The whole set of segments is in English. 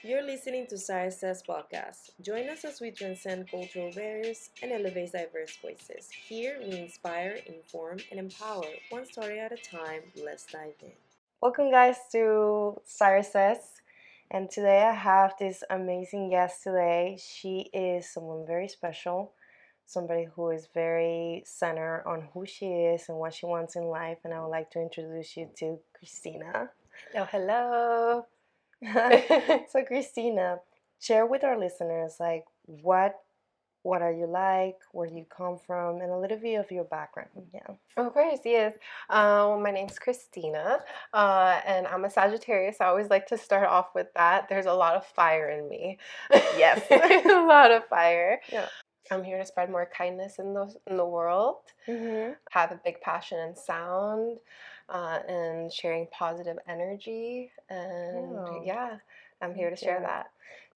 You're listening to Siris Says podcast. Join us as we transcend cultural barriers and elevate diverse voices. Here, we inspire, inform, and empower one story at a time. Let's dive in. Welcome, guys, to Siris Says. And today I have this amazing guest today. She is someone very special, somebody who is very centered on who she is and what she wants in life. And I would like to introduce you to Cristina. Hello. So Cristina, share with our listeners like what are you like, where do you come from, and a little bit of your background. Yeah. Of course, yes. My name's Cristina, and I'm a Sagittarius. I always like to start off with that. There's a lot of fire in me. Yes. A lot of fire. Yeah. I'm here to spread more kindness in the world. Mm-hmm. Have a big passion in sound, and sharing positive energy. And yeah, I'm here to share that.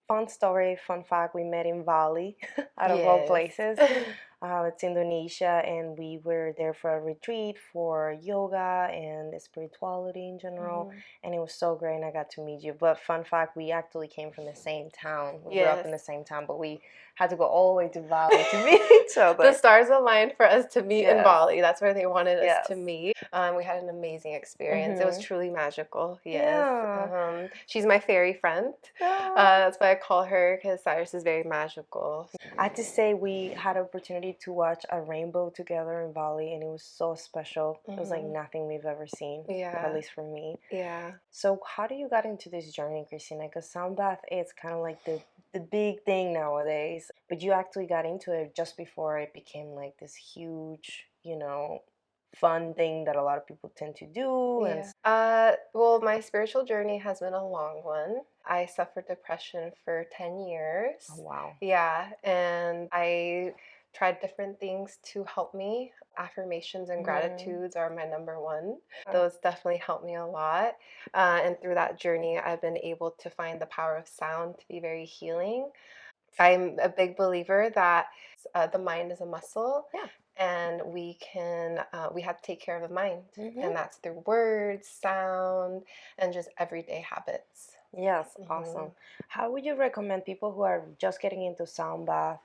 Fun story, fun fact, we met in Bali, out of all places. It's Indonesia, and we were there for a retreat for yoga and spirituality in general, and it was so great, and I got to meet you. But fun fact, we actually came from the same town. We grew up in the same town, but we had to go all the way to Bali to meet each other. The stars aligned for us to meet in Bali. That's where they wanted us to meet. We had an amazing experience. It was truly magical. Yes. She's my fairy friend. That's why I call her, because Siris is very magical. I have to say, we had an opportunity to watch a rainbow together in Bali, and it was so special. It was like nothing we've ever seen, at least for me. Yeah. So how do you got into this journey, Cristina? Because sound bath is kind of like the big thing nowadays, but you actually got into it just before it became like this huge, fun thing that a lot of people tend to do. Well, my spiritual journey has been a long one. I suffered depression for 10 years. Oh, wow. Yeah, and I tried different things to help me. Affirmations and gratitudes are my number one. Those definitely helped me a lot. And through that journey, I've been able to find the power of sound to be very healing. I'm a big believer that the mind is a muscle. Yeah. And we have to take care of the mind. And that's through words, sound, and just everyday habits. Yes, awesome. How would you recommend people who are just getting into sound bath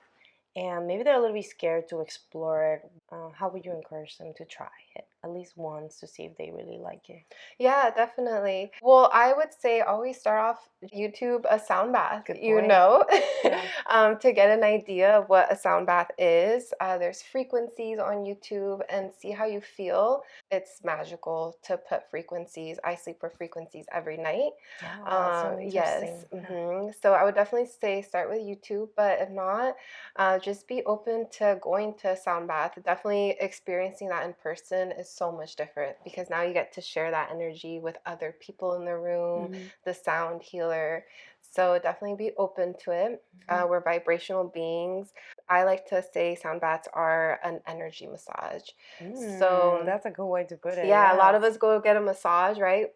and maybe they're a little bit scared to explore it? How would you encourage them to try it at least once to see if they really like it? Yeah, definitely. Well, I would say always start off YouTube a sound bath, Good to get an idea of what a sound bath is. There's frequencies on YouTube, and see how you feel. It's magical to put frequencies. I sleep with frequencies every night. So yes. So I would definitely say start with YouTube, but if not, just be open to going to a sound bath. Definitely experiencing that in person is so much different, because now you get to share that energy with other people in the room, the sound healer. So definitely be open to it. We're vibrational beings. I like to say sound baths are an energy massage. So that's a good way to put it. Yeah, a lot of us go get a massage, right,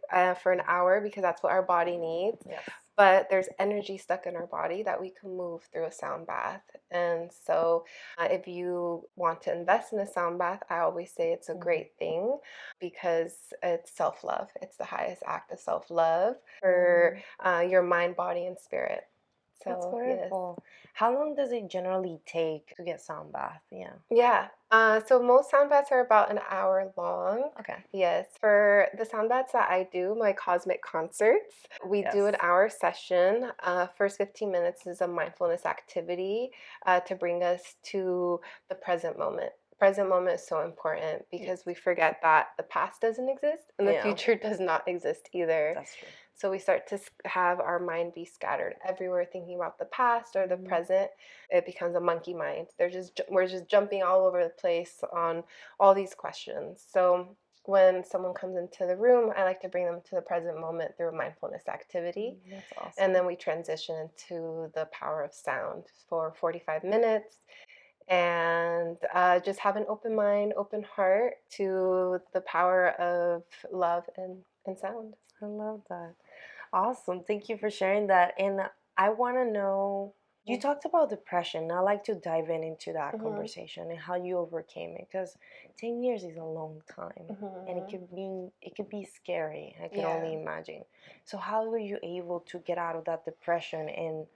for an hour, because that's what our body needs. Yes. But there's energy stuck in our body that we can move through a sound bath. And so if you want to invest in a sound bath, I always say it's a great thing, because it's self-love. It's the highest act of self-love for your mind, body, and spirit. So, that's wonderful. Yes. How long does it generally take to get sound bath? Yeah. So most sound baths are about an hour long. Okay. Yes. For the sound baths that I do, my cosmic concerts, we do an hour session. First 15 minutes is a mindfulness activity to bring us to the present moment. Present moment is so important, because we forget that the past doesn't exist and the future does not exist either. That's true. So we start to have our mind be scattered everywhere, thinking about the past or the present. It becomes a monkey mind. We're just jumping all over the place on all these questions. So when someone comes into the room, I like to bring them to the present moment through a mindfulness activity. That's awesome. And then we transition into the power of sound for 45 minutes. And just have an open mind, open heart to the power of love and sound. I love that. Awesome. Thank you for sharing that. And I want to know You talked about depression. I'd like to dive into that Mm-hmm. conversation and how you overcame it, because 10 years is a long time, and it could be scary. I can only imagine. So how were you able to get out of that depression and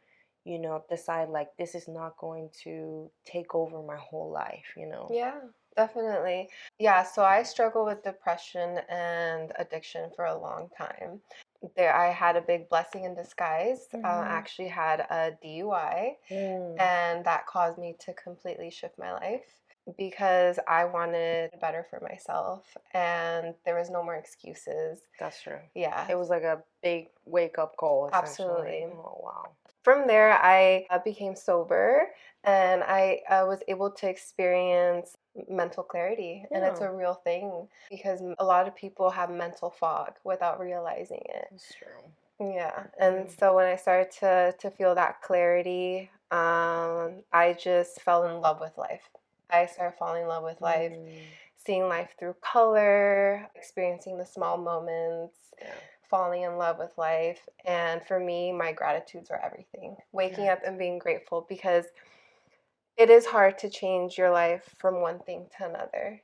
decide like this is not going to take over my whole life? Yeah, definitely. Yeah, so I struggled with depression and addiction for a long time. There, I had a big blessing in disguise. I actually had a DUI, and that caused me to completely shift my life because I wanted better for myself, and there was no more excuses. That's true. Yeah, It was like a big wake up call, essentially. absolutely. Oh, wow. From there, I became sober, and I was able to experience mental clarity. And it's Yeah. a real thing because a lot of people have mental fog without realizing it. That's true. Yeah. And so when I started to feel that clarity, I just fell in love with life. I started falling in love with life, seeing life through color, experiencing the small moments, Yeah. falling in love with life. And for me, my gratitudes are everything. Waking up and being grateful, because it is hard to change your life from one thing to another.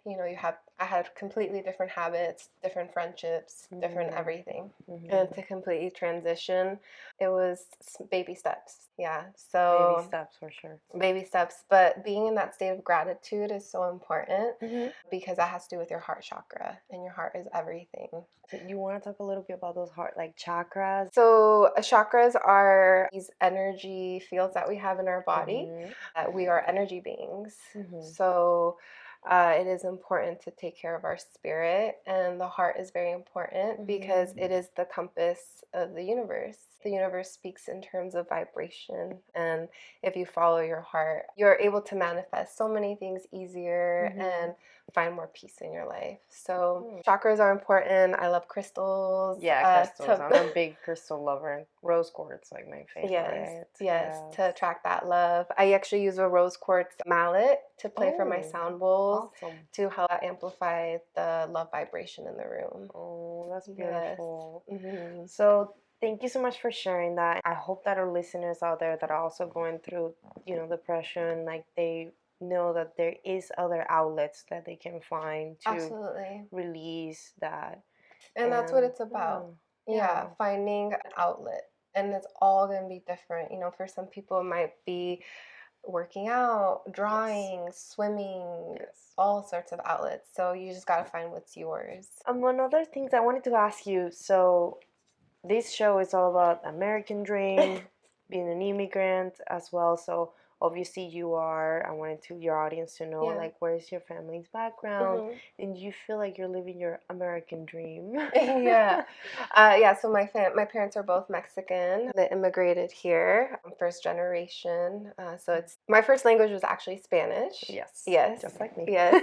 I had completely different habits, different friendships, different everything. And to completely transition, it was baby steps. Yeah. So Baby steps, for sure. Baby steps, but being in that state of gratitude is so important because that has to do with your heart chakra, and your heart is everything. So you want to talk a little bit about those heart, like chakras? So chakras are these energy fields that we have in our body. We are energy beings. So it is important to take care of our spirit, and the heart is very important because it is the compass of the universe. The universe speaks in terms of vibration, and if you follow your heart, you're able to manifest so many things easier and find more peace in your life. So chakras are important. I love crystals. Yeah, crystals. I'm a big crystal lover. Rose quartz, like my favorite. Yes, to attract that love. I actually use a rose quartz mallet to play for my sound bowls to help amplify the love vibration in the room. Oh, that's beautiful. So thank you so much for sharing that. I hope that our listeners out there that are also going through, depression, like they know that there is other outlets that they can find to release that. And that's what it's about. Yeah, finding an outlet. And it's all going to be different. For some people, it might be working out, drawing, swimming, all sorts of outlets. So you just got to find what's yours. One other things I wanted to ask you. So this show is all about American dream, being an immigrant as well. So obviously I wanted your audience to know, like, where's your family's background, and you feel like you're living your American dream. Yeah. So my parents are both Mexican. They immigrated here, first generation. So it's my first language was actually Spanish. Yes. Just like me. Yes.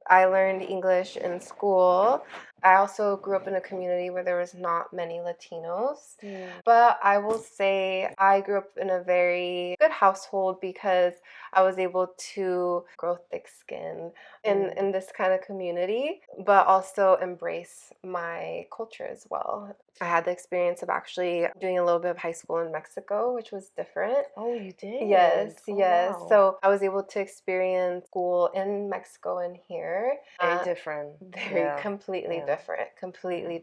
I learned English in school. I also grew up in a community where there was not many Latinos. But I will say I grew up in a very good household because I was able to grow thick skin in this kind of community, but also embrace my culture as well. I had the experience of actually doing a little bit of high school in Mexico, which was different. Oh, you did? Yes. Wow. So I was able to experience school in Mexico and here. Very different. Completely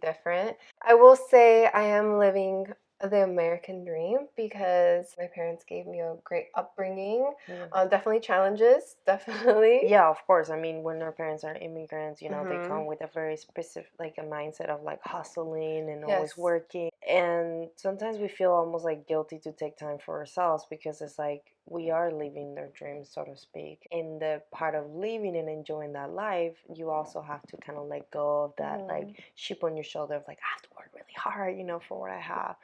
different. I will say I am living the American dream because my parents gave me a great upbringing. Definitely challenges, definitely. Yeah, of course. I mean, when our parents are immigrants, they come with a very specific, like a mindset of like hustling and always working. And sometimes we feel almost like guilty to take time for ourselves because it's like we are living their dreams, so to speak. In the part of living and enjoying that life, you also have to kind of let go of that like chip on your shoulder of like, I have to work really hard, for what I have.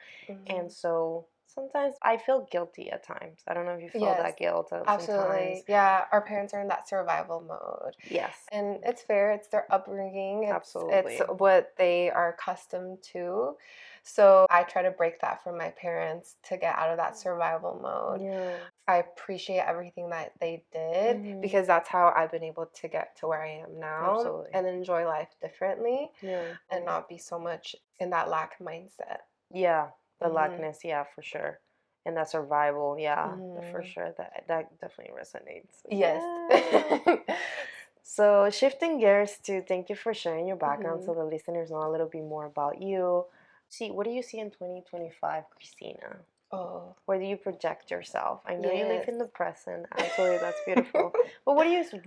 And so sometimes I feel guilty at times. I don't know if you feel that guilt sometimes. Absolutely. Yeah, our parents are in that survival mode. Yes. And it's fair. It's their upbringing. Absolutely. It's what they are accustomed to. So I try to break that from my parents to get out of that survival mode. Yeah. I appreciate everything that they did because that's how I've been able to get to where I am now and enjoy life differently and not be so much in that lack mindset. Yeah, the lackness, yeah, for sure. and that survival, yeah, for Mm-hmm. sure. That definitely resonates. Yes. Yeah. So shifting gears to thank you for sharing your background Hmm. so the listeners know a little bit more about you. See, what do you see in 2025, Christina? Oh, Where do you project yourself? I know you live yes. in the present. Absolutely, that's beautiful. But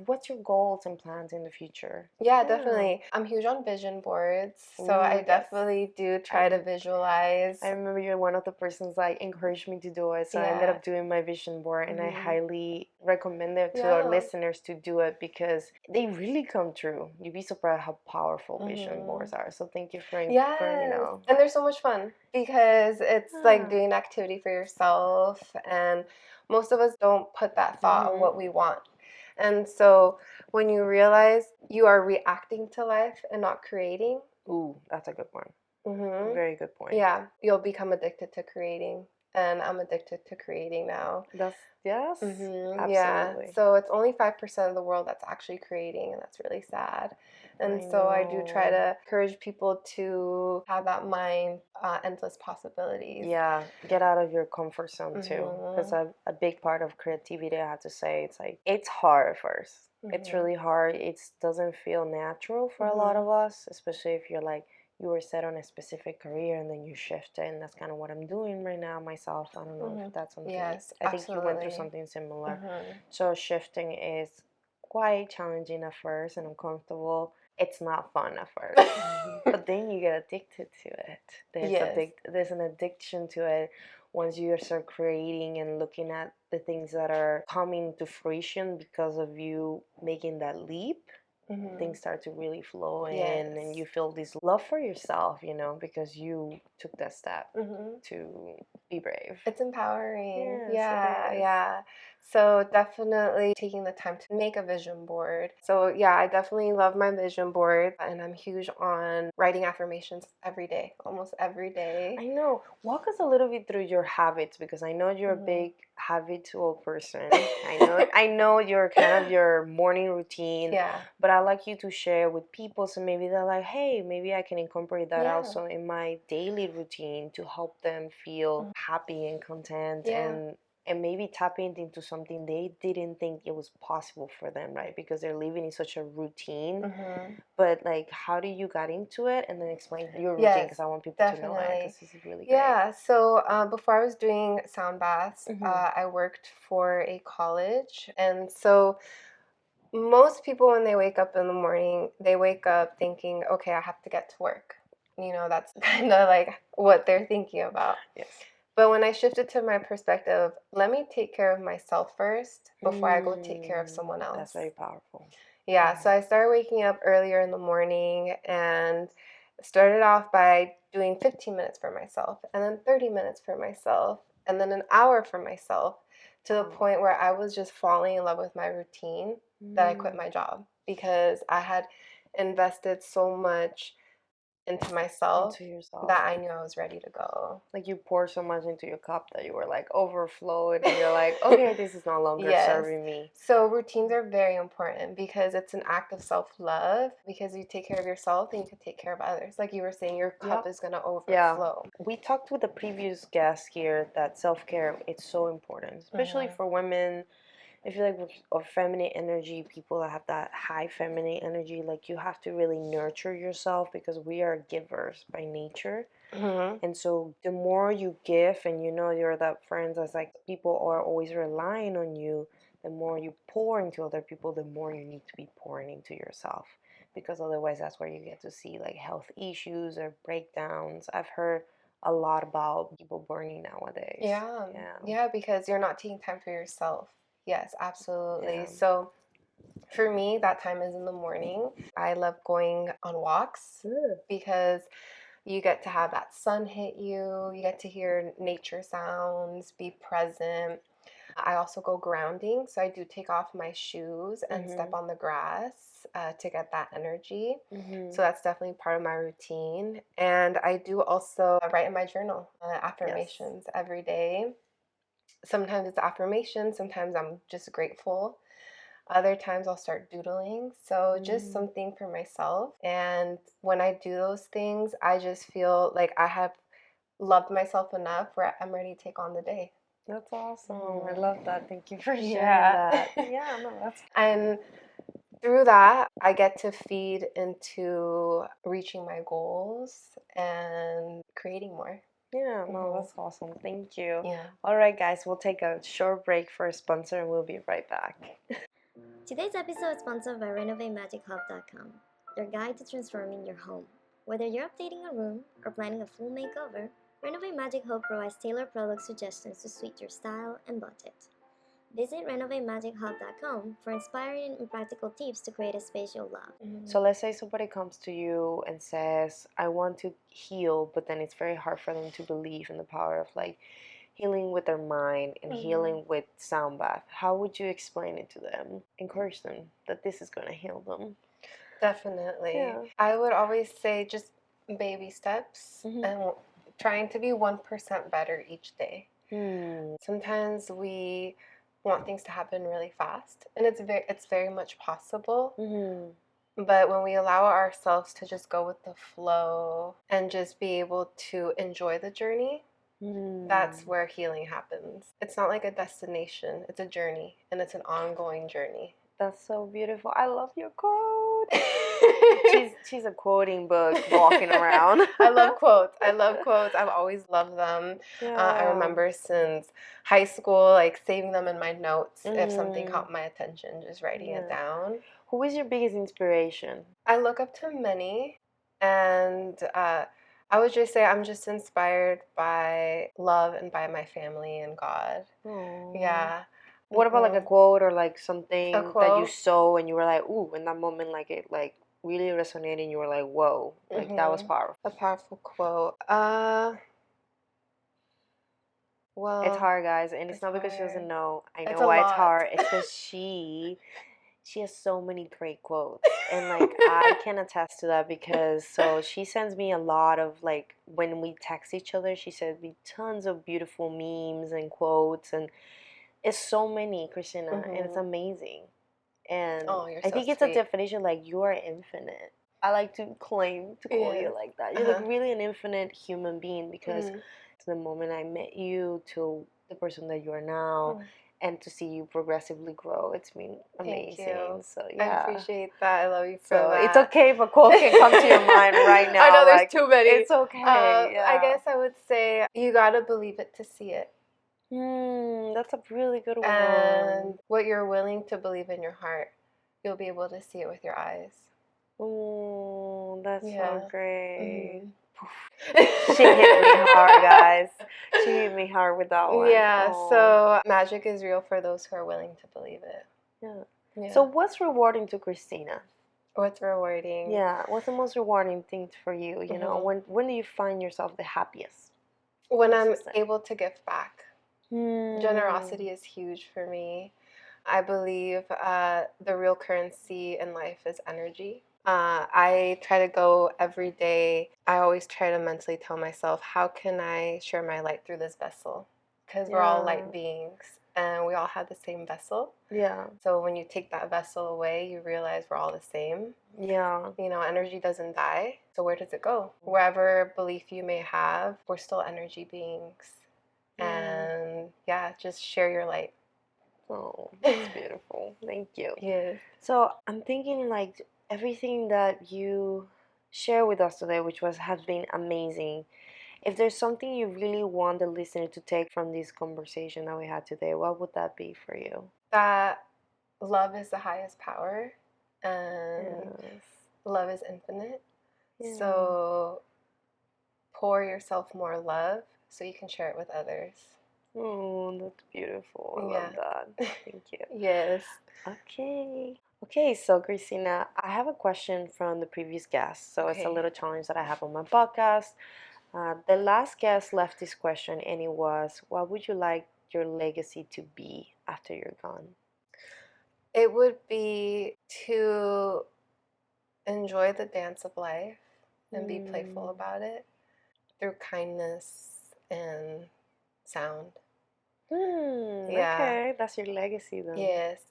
what's your goals and plans in the future? Yeah, Yeah. definitely. I'm huge on vision boards, so I Ooh, yes. definitely do try to I visualize. I remember you're one of the persons like encouraged me to do it, so I ended Yeah. up doing my vision board, and I Hmm. highly recommend it to our Yeah. listeners to do it because they really come true. You'd be surprised how powerful vision Hmm. boards are. So thank you for Yes. And they're so much fun because it's like ah, doing an activity for yourself, and most of us don't put that thought on mm-hmm. what we want. And so when you realize you are reacting to life and not creating, Ooh, that's a good one. hmm, Very good point. yeah, you'll become addicted to creating. And I'm addicted to creating now. That's yes, Yeah. absolutely. So it's only 5% of the world that's actually creating, and that's really sad. And I so I do try know. to encourage people to have that mind, endless possibilities. Yeah, get out of your comfort zone too. Because Mhm. a big part of creativity, I have to say, it's like, it's hard at first. It's Mhm. really hard. It doesn't feel natural for a lot of Mhm. us, especially if you're like, you were set on a specific career and then you shift it. And that's kind of what I'm doing right now myself. I don't know if Mhm. that's something, Yes, I think you went through absolutely. something similar. Mhm. So shifting is quite challenging at first and uncomfortable. It's not fun at first, but then you get addicted to it. Yes. There's an addiction to it once you start creating and looking at the things that are coming to fruition because of you making that leap. Mhm. Things start to really flow in and you Yes. feel this love for yourself, because you took that step Mhm. to be brave. It's empowering. Yes, it Yeah, is. yeah. So definitely taking the time to make a vision board. So yeah, I definitely love my vision board, and I'm huge on writing affirmations every day, almost every day. I know. Walk us a little bit through your habits because I know you're a Mhm. big habitual person. I know you're kind of your morning routine, Yeah. but I like you to share with people so maybe they're like, "Hey, maybe I can incorporate that Yeah. also in my daily routine to help them feel Mhm. happy and content Yeah. and maybe tapping into something they didn't think it was possible for them, right? Because they're living in such a routine, Mhm. but like, how do you got into it? And then explain your routine Yes, because I want people to know it definitely. because this is really great. Yeah, so before I was doing sound baths, Hmm. I worked for a college. And so most people, when they wake up in the morning, they wake up thinking, okay, I have to get to work. That's kind of like what they're thinking about. Yes. But when I shifted to my perspective, let me take care of myself first before I go take care of Mm, someone that's else. very powerful. Yeah, Mhm. so I started waking up earlier in the morning and started off by doing 15 minutes for myself, and then 30 minutes for myself, and then an hour for myself, to the Wow. point where I was just falling in love with my routine that I quit Mm, my job because I had invested so much into myself into yourself. that I knew I was ready to go. Like you pour so much into your cup that you were like overflowed and you're like, okay, this is no longer Yes. serving me. So routines are very important because it's an act of self-love, because you take care of yourself and you can take care of others. Like you were saying, your cup Yep. is going to Yeah. overflow. We talked with the previous guest here that self-care it's so important, especially Mhm. for women. I feel like with or feminine energy, people that have that high feminine energy, like you have to really nurture yourself because we are givers by nature. Mhm. And so the more you give and you're that friend that's like people are always relying on you, the more you pour into other people, the more you need to be pouring into yourself. Because otherwise that's where you get to see like health issues or breakdowns. I've heard a lot about people burning nowadays. Yeah. Yeah. Yeah, because you're not taking time for yourself. Yes, absolutely. Yeah. So for me, that time is in the morning. I love going on walks Good. because you get to have that sun hit you, you get to hear nature sounds, be present. I also go grounding, so I do take off my shoes and step Mhm. on the grass to get that energy. So Mhm. that's definitely part of my routine. And I do also write in my journal Yes. affirmations every day. Sometimes it's affirmations, sometimes I'm just grateful. Other times I'll start doodling. So just Mm. something for myself. And when I do those things, I just feel like I have loved myself enough where I'm ready to take on the day. That's awesome. I love that. Thank you for sharing Yeah. that. Yeah, no, that's And through that, I get to feed into reaching my goals and creating more. yeah, no, that's awesome. Thank you. Yeah. All right, guys, we'll take a short break for a sponsor and we'll be right back. Today's episode is sponsored by RenovateMagicHub.com, your guide to transforming your home. Whether you're updating a room or planning a full makeover, Renovate Magic Hub provides tailored product suggestions to suit your style and budget. Visit RenovateMagicHub.com for inspiring and practical tips to create a space you'll love. So let's say somebody comes to you and says, I want to heal, but then it's very hard for them to believe in the power of like healing with their mind and healing with sound bath. How would you explain it to them? Encourage them that this is going to heal them. Definitely. Yeah. I would always say just baby steps and trying to be 1% better each day. Sometimes we want things to happen really fast, and it's very much possible. But when we allow ourselves to just go with the flow and just be able to enjoy the journey, that's where healing happens. It's not like a destination, it's a journey, and it's an ongoing journey. That's so beautiful. I love your quote. she's a quoting book walking around. I love quotes. I've always loved them. Yeah. I remember since high school, like saving them in my notes if something caught my attention, just writing it down. Who is your biggest inspiration? I look up to many, and I would just say I'm just inspired by love and by my family and God. Aww. Yeah. What about like a quote or like something that you saw and you were like, ooh, in that moment, like it like really resonated and you were like, whoa, like that was powerful. A powerful quote. Well, it's hard, guys, and it's not because she doesn't know. I know It's a why it's lot. hard. It's because she has so many great quotes, and like I can attest to that because so she sends me a lot of like when we text each other, she sends me tons of beautiful memes and quotes, and it's so many, Cristina, and it's amazing. And you're I so think it's sweet. a definition like you are infinite. I like to claim to call you like that. You're like really an infinite human being because the moment I met you to the person that you are now and to see you progressively grow, it's been amazing. Thank you. So yeah. I appreciate that. I love you for So that. it's okay if a quote can come to your mind right now. I know there's like, too many. It's okay. I guess I would say you gotta believe it to see it. That's a really good one. And what you're willing to believe in your heart, you'll be able to see it with your eyes. Oh, that's so great. She hit me hard, guys. She hit me hard with that one. Yeah, so magic is real for those who are willing to believe it. Yeah. So what's rewarding to Cristina? What's rewarding? Yeah, what's the most rewarding thing for you? You know, when do you find yourself the happiest? When I'm able to give back. Generosity is huge for me. I believe the real currency in life is energy. I try to go every day. I always try to mentally tell myself, how can I share my light through this vessel? Because we're all light beings and we all have the same vessel. Yeah. So when you take that vessel away, you realize we're all the same. Yeah. You know, energy doesn't die. So where does it go? Wherever belief you may have, we're still energy beings. And just share your light. Oh, that's beautiful. Thank you. Yes. So I'm thinking like everything that you share with us today, which has been amazing. If there's something you really want the listener to take from this conversation that we had today, what would that be for you? That love is the highest power, and love is infinite. So pour yourself more love so you can share it with others. Oh, that's beautiful. I love that. Thank you. Yes. Okay, so Cristina, I have a question from the previous guest. So it's a little challenge that I have on my podcast. The last guest left this question, and it was, what would you like your legacy to be after you're gone? It would be to enjoy the dance of life and be playful about it through kindness and sound. Okay, that's your legacy then. Yes,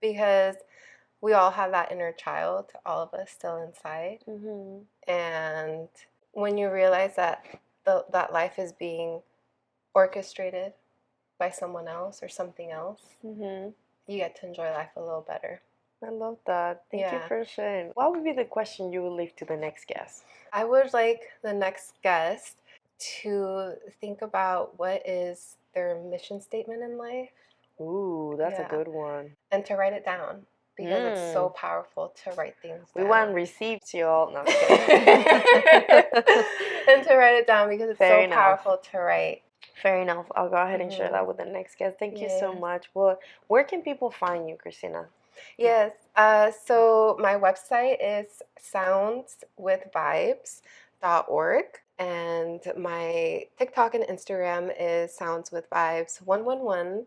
because we all have that inner child, all of us still inside. And when you realize that that life is being orchestrated by someone else or something else, Mm-hmm. you get to enjoy life a little better. I love that. Thank you Yeah. for sharing. What would be the question you would leave to the next guest? I would like the next guest to think about what is their mission statement in life. Ooh, that's a Yeah. good one. And to write it down, because it's so powerful to write things We down. want receipts, y'all. No, I'm kidding. And to write it down, because it's Fair so enough. powerful to write. Fair enough. I'll go ahead and share that Mhm. with the next guest. Thank you so Yes. much. Well, where can people find you, Cristina? Yes. So my website is soundswithvibes.org, and my TikTok and Instagram is soundswithvibes111.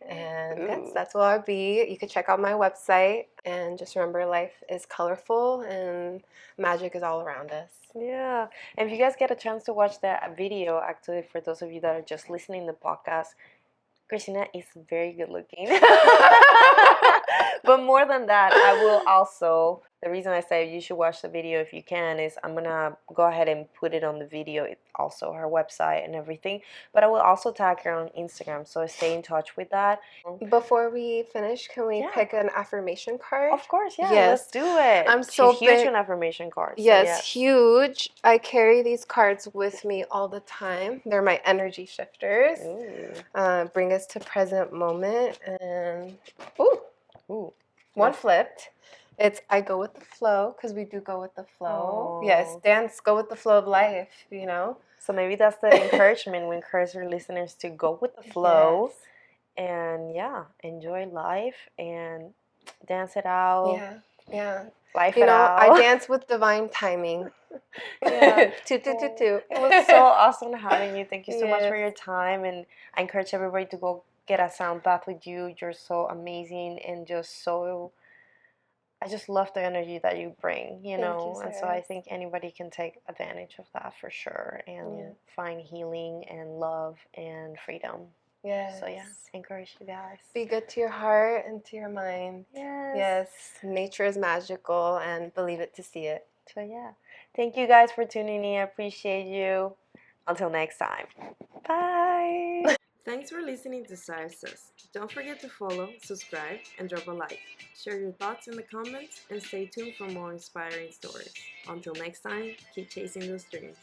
And yes, Ooh. that's where I'll be. You can check out my website, and just remember, life is colorful and magic is all around us. Yeah. And if you guys get a chance to watch that video, actually, for those of you that are just listening to the podcast, Cristina is very good looking. But more than that, I will also, the reason I say you should watch the video if you can is I'm going to go ahead and put it on the video. It's also her website and everything. But I will also tag her on Instagram, so stay in touch with that. Before we finish, can we pick an affirmation card? Of course, yeah. Yes. Let's do it. I'm so She's huge big on affirmation cards. Yes, So huge. I carry these cards with me all the time. They're my energy shifters. Bring us to present moment. And one flipped. It's I go with the flow, because we do go with the flow. Oh. Yes, dance, go with the flow of life, you know? So maybe that's the encouragement. We encourage our listeners to go with the flow. Yes. And enjoy life and dance it out. Yeah. Life You it know, out. I dance with divine timing. Yeah. Toot, toot, toot, toot. It was so awesome having you. Thank you so much for Yes. your time. And I encourage everybody to go get a sound bath with you. You're so amazing and just so. I just love the energy that you bring, you know. And so I Siris. think anybody can take advantage of that for sure and find healing and love and freedom. Yes. So encourage you guys. Be good to your heart and to your mind. Yes. Nature is magical, and believe it to see it. So thank you guys for tuning in. I appreciate you. Until next time. Bye. Thanks for listening to Siris Says. Don't forget to follow, subscribe, and drop a like. Share your thoughts in the comments and stay tuned for more inspiring stories. Until next time, keep chasing those dreams.